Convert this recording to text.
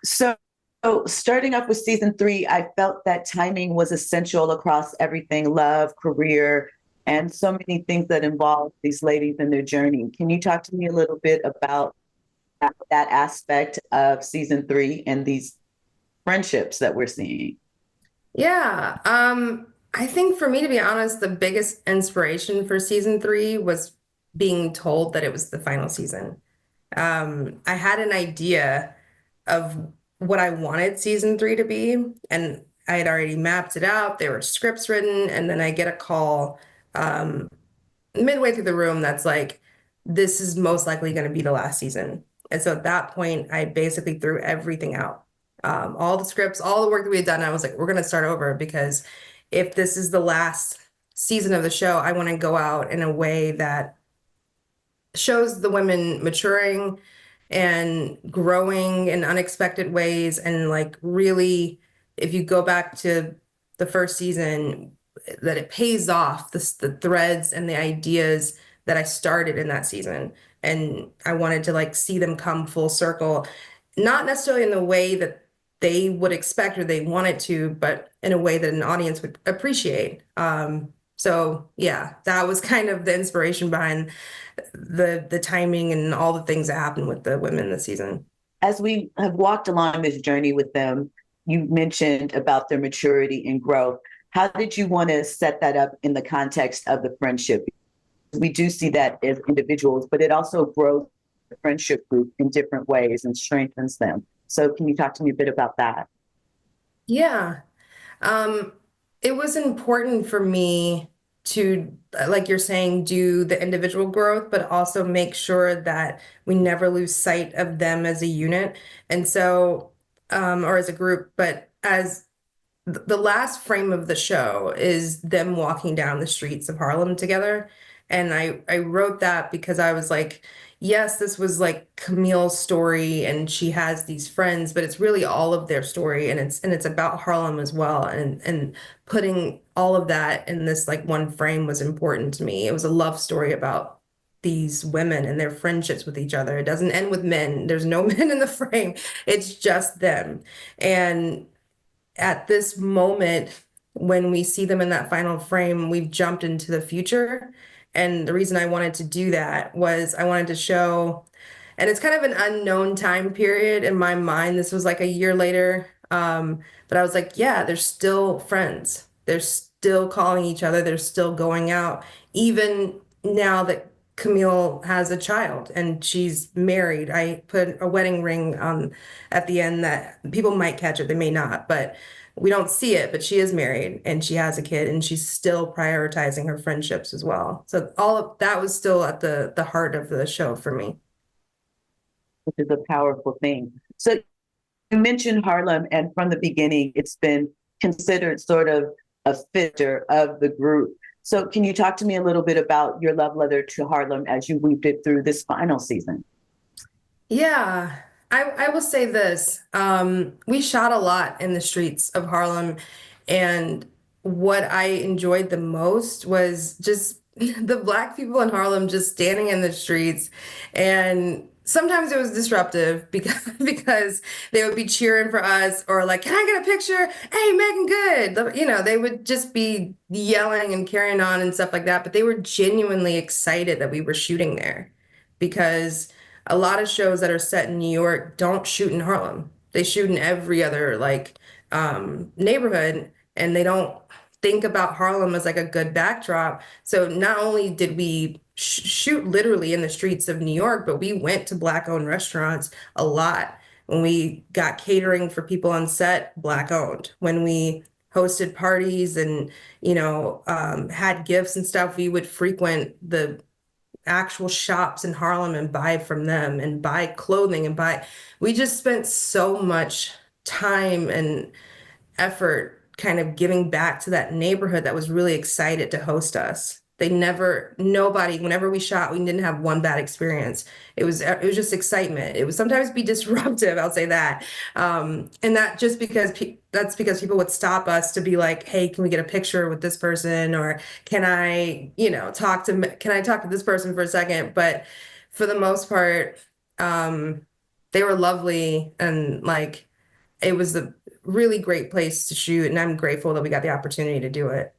So, starting off with season three, I felt that timing was essential across everything: love, career, and so many things that involve these ladies and their journey. Can you talk to me a little bit about that aspect of season three and these friendships that we're seeing? Yeah, I think for me, to be honest, the biggest inspiration for season three was being told that it was the final season. I had an idea of what I wanted season three to be, and I had already mapped it out. There were scripts written, and then I get a call um, midway through the room that's like, this is most likely going to be the last season. And so at that point, I basically threw everything out. All the scripts, all the work that we had done, I was like, we're going to start over because if this is the last season of the show, I want to go out in a way that shows the women maturing and growing in unexpected ways. And like, really, if you go back to the first season, that it pays off the threads and the ideas that I started in that season. And I wanted to like see them come full circle, not necessarily in the way that they would expect or they wanted to, but in a way that an audience would appreciate. So yeah, that was kind of the inspiration behind the timing and all the things that happened with the women this season. As we have walked along this journey with them, you mentioned about their maturity and growth. How did you want to set that up in the context of the friendship? We do see that as individuals, but it also grows the friendship group in different ways and strengthens them. So, can you talk to me a bit about that? Yeah. Um, it was important for me to, like you're saying, do the individual growth, but also make sure that we never lose sight of them as a unit. And so, or as a group, but as the last frame of the show is them walking down the streets of Harlem together. And I wrote that because I was like, yes, this was like Camille's story and she has these friends, but it's really all of their story and it's about Harlem as well. And putting all of that in this like one frame was important to me. It was a love story about these women and their friendships with each other. It doesn't end with men. There's no men in the frame. It's just them. And at this moment, when we see them in that final frame, we've jumped into the future. And the reason I wanted to do that was I wanted to show, and it's kind of an unknown time period in my mind. This was like a year later. But I was like, yeah, they're still friends. They're still calling each other. They're still going out, even now that Camille has a child and she's married. I put a wedding ring on at the end that people might catch it, they may not, but we don't see it, but she is married and she has a kid and she's still prioritizing her friendships as well. So all of that was still at the heart of the show for me. Which is a powerful thing. So, you mentioned Harlem, and from the beginning, it's been considered sort of a fixture of the group. So, can you talk to me a little bit about your love letter to Harlem as you weaved it through this final season? Yeah, I will say this. We shot a lot in the streets of Harlem, and what I enjoyed the most was just the Black people in Harlem just standing in the streets. And sometimes it was disruptive because they would be cheering for us or like, can I get a picture? Hey, Megan, good. You know, they would just be yelling and carrying on and stuff like that. But they were genuinely excited that we were shooting there because a lot of shows that are set in New York don't shoot in Harlem. They shoot in every other like neighborhood, and they don't think about Harlem as like a good backdrop. So not only did we shoot literally in the streets of New York, but we went to Black-owned restaurants a lot. When we got catering for people on set, Black-owned. When we hosted parties and had gifts and stuff, we would frequent the actual shops in Harlem and buy from them and buy clothing and buy. We just spent so much time and effort kind of giving back to that neighborhood that was really excited to host us. They never, nobody, whenever we shot, we didn't have one bad experience. It was just excitement. It would sometimes be disruptive, I'll say that. And that just because that's because people would stop us to be like, hey, can we get a picture with this person? Or can I, can I talk to this person for a second? But for the most part, um, they were lovely, and like it was a really great place to shoot, and I'm grateful that we got the opportunity to do it.